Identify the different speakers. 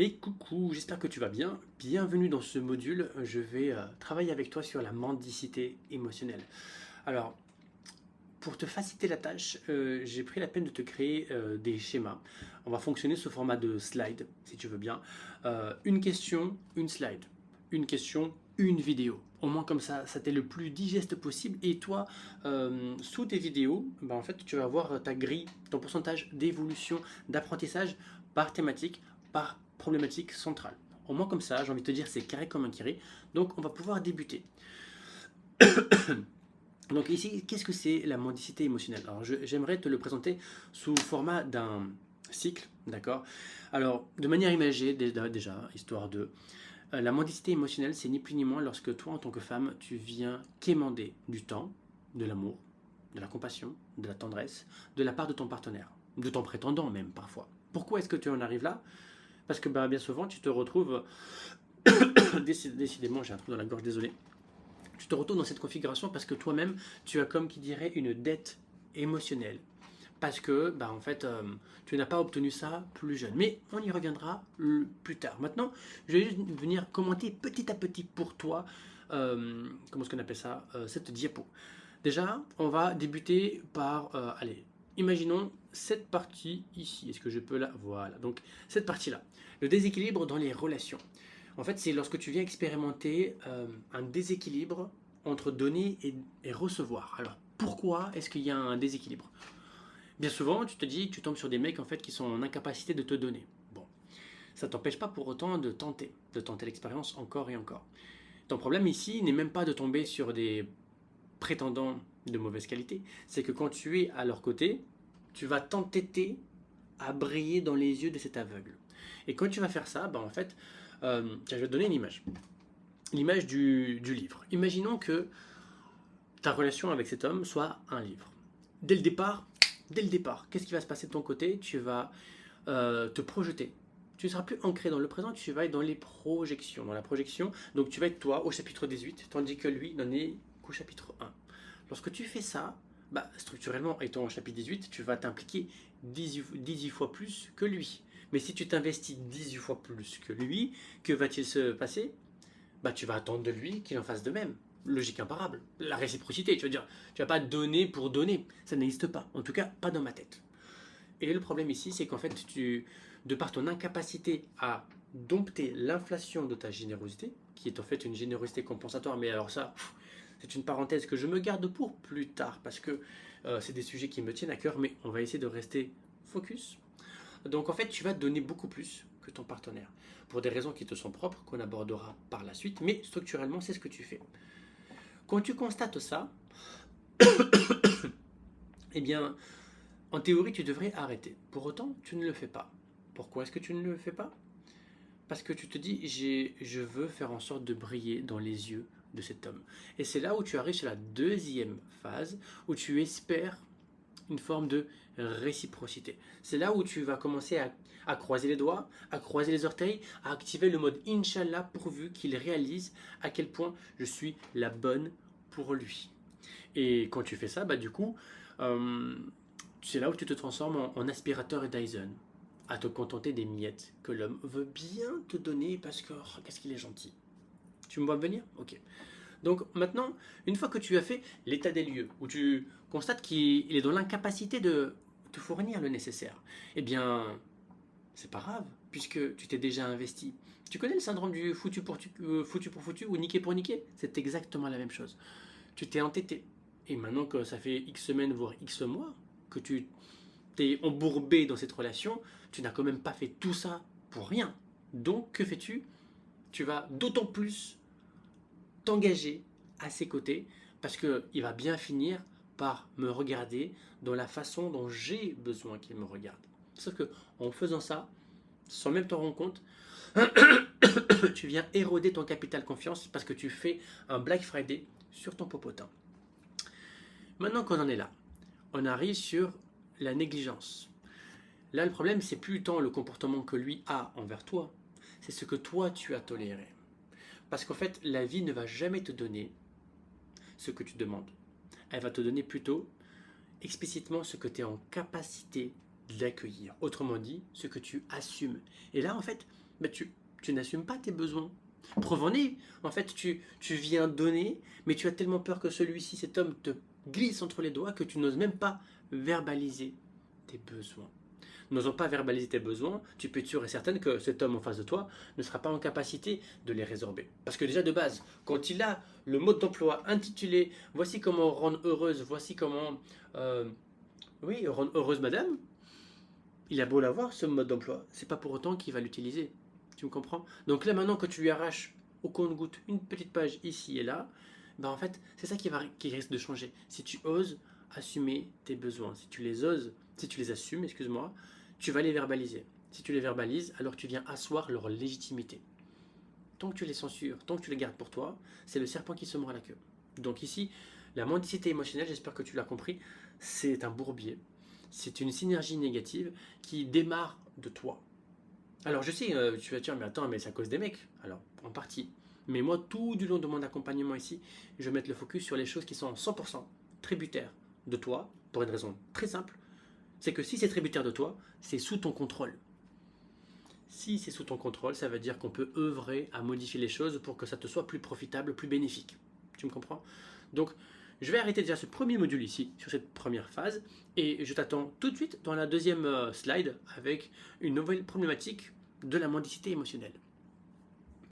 Speaker 1: Et coucou, j'espère que tu vas bien. Bienvenue dans ce module. Je vais travailler avec toi sur la mendicité émotionnelle. Alors, pour te faciliter la tâche, j'ai pris la peine de te créer des schémas. On va fonctionner sous format de slide, si tu veux bien. Une question, une slide. Une question, une vidéo. Au moins comme ça t'est le plus digeste possible. Et toi, sous tes vidéos, en fait, tu vas avoir ta grille, ton pourcentage d'évolution, d'apprentissage par thématique, par problématique centrale. Au moins comme ça, j'ai envie de te dire, c'est carré comme un carré. Donc, on va pouvoir débuter. Donc ici, qu'est-ce que c'est la mendicité émotionnelle? Alors j'aimerais te le présenter sous format d'un cycle, d'accord? Alors de manière imagée déjà, histoire de... la mendicité émotionnelle, c'est ni plus ni moins lorsque toi, en tant que femme, tu viens quémander du temps, de l'amour, de la compassion, de la tendresse, de la part de ton partenaire, de ton prétendant même parfois. Pourquoi est-ce que tu en arrives là? Parce que bien souvent, tu te retrouves... Décidément, j'ai un trou dans la gorge, désolé. Tu te retrouves dans cette configuration parce que toi-même, tu as comme qui dirait une dette émotionnelle. Parce que, en fait, tu n'as pas obtenu ça plus jeune. Mais on y reviendra plus tard. Maintenant, je vais juste venir commenter petit à petit pour toi, comment est-ce qu'on appelle ça, cette diapo. Déjà, on va débuter par, allez, imaginons cette partie ici. Est-ce que je peux la... Voilà, donc cette partie-là. Le déséquilibre dans les relations. En fait, c'est lorsque tu viens expérimenter un déséquilibre entre donner et recevoir. Alors, pourquoi est-ce qu'il y a un déséquilibre? Bien souvent, tu te dis, tu tombes sur des mecs en fait qui sont en incapacité de te donner. Bon, ça t'empêche pas pour autant de tenter l'expérience encore et encore. Ton problème ici n'est même pas de tomber sur des prétendants de mauvaise qualité, c'est que quand tu es à leur côté, tu vas t'entêter à briller dans les yeux de cet aveugle. Et quand tu vas faire ça, en fait, je vais te donner une image. L'image du livre. Imaginons que ta relation avec cet homme soit un livre. Dès le départ, qu'est-ce qui va se passer de ton côté? Tu vas te projeter. Tu ne seras plus ancré dans le présent, tu vas être dans les projections. Dans la projection, donc tu vas être toi au chapitre 18, tandis que lui n'en est qu'au chapitre 1. Lorsque tu fais ça, structurellement, étant au chapitre 18, tu vas t'impliquer 18 fois plus que lui. Mais si tu t'investis 18 fois plus que lui, que va-t-il se passer? Tu vas attendre de lui qu'il en fasse de même. Logique imparable. La réciprocité, tu vas dire, tu vas pas donner pour donner. Ça n'existe pas. En tout cas, pas dans ma tête. Et le problème ici, c'est qu'en fait, de par ton incapacité à dompter l'inflation de ta générosité, qui est en fait une générosité compensatoire, mais alors ça, c'est une parenthèse que je me garde pour plus tard, parce que c'est des sujets qui me tiennent à cœur, mais on va essayer de rester focus. Donc en fait, tu vas donner beaucoup plus que ton partenaire, pour des raisons qui te sont propres, qu'on abordera par la suite, mais structurellement, c'est ce que tu fais. Quand tu constates ça, eh bien, en théorie, tu devrais arrêter. Pour autant, tu ne le fais pas. Pourquoi est-ce que tu ne le fais pas? Parce que tu te dis, je veux faire en sorte de briller dans les yeux de cet homme. Et c'est là où tu arrives sur la deuxième phase, où tu espères une forme de réciprocité. C'est là où tu vas commencer à croiser les doigts, à croiser les orteils, à activer le mode Inch'Allah pourvu qu'il réalise à quel point je suis la bonne pour lui. Et quand tu fais ça, du coup, euh, c'est là où tu te transformes en aspirateur Dyson, à te contenter des miettes que l'homme veut bien te donner parce que, oh, qu'est-ce qu'il est gentil. Tu me vois venir? Ok. Donc maintenant, une fois que tu as fait l'état des lieux, où tu constates qu'il est dans l'incapacité de te fournir le nécessaire, eh bien, c'est pas grave, puisque tu t'es déjà investi. Tu connais le syndrome du foutu pour foutu ou niqué pour niqué? C'est exactement la même chose. Tu t'es entêté. Et maintenant que ça fait X semaines, voire X mois, que tu t'es embourbé dans cette relation, tu n'as quand même pas fait tout ça pour rien. Donc, que fais-tu? Tu vas d'autant plus t'engager à ses côtés parce qu'il va bien finir par me regarder dans la façon dont j'ai besoin qu'il me regarde. Sauf que en faisant ça, sans même t'en rendre compte, tu viens éroder ton capital confiance parce que tu fais un Black Friday sur ton popotin. Maintenant qu'on en est là, on arrive sur la négligence. Là, le problème, c'est plus tant le comportement que lui a envers toi, c'est ce que toi tu as toléré. Parce qu'en fait, la vie ne va jamais te donner ce que tu demandes. Elle va te donner plutôt explicitement ce que tu es en capacité de l'accueillir. Autrement dit, ce que tu assumes. Et là, en fait, bah, tu n'assumes pas tes besoins. Preuve en est, en fait, tu viens donner, mais tu as tellement peur que celui-ci, cet homme, te glisse entre les doigts que tu n'oses même pas verbaliser tes besoins. N'osant pas verbaliser tes besoins, tu peux être sûr et certaine que cet homme en face de toi ne sera pas en capacité de les résorber. Parce que déjà de base, quand il a le mode d'emploi intitulé «Voici comment rendre heureuse, voici comment oui, rendre heureuse madame», il a beau l'avoir ce mode d'emploi, c'est pas pour autant qu'il va l'utiliser. Tu me comprends? Donc là maintenant que tu lui arraches au compte-goutte une petite page ici et là, ben en fait c'est ça qui risque de changer. Si tu oses assumer tes besoins, si tu les assumes, excuse-moi, tu vas les verbaliser. Si tu les verbalises, alors tu viens asseoir leur légitimité. Tant que tu les censures, tant que tu les gardes pour toi, c'est le serpent qui se mord la queue. Donc ici, la mendicité émotionnelle, j'espère que tu l'as compris, c'est un bourbier. C'est une synergie négative qui démarre de toi. Alors je sais, tu vas te dire, mais attends, mais c'est à cause des mecs. Alors, en partie. Mais moi, tout du long de mon accompagnement ici, je vais mettre le focus sur les choses qui sont 100% tributaires de toi, pour une raison très simple. C'est que si c'est tributaire de toi, c'est sous ton contrôle. Si c'est sous ton contrôle, ça veut dire qu'on peut œuvrer à modifier les choses pour que ça te soit plus profitable, plus bénéfique. Tu me comprends? Donc, je vais arrêter déjà ce premier module ici, sur cette première phase, et je t'attends tout de suite dans la deuxième slide avec une nouvelle problématique de la mendicité émotionnelle.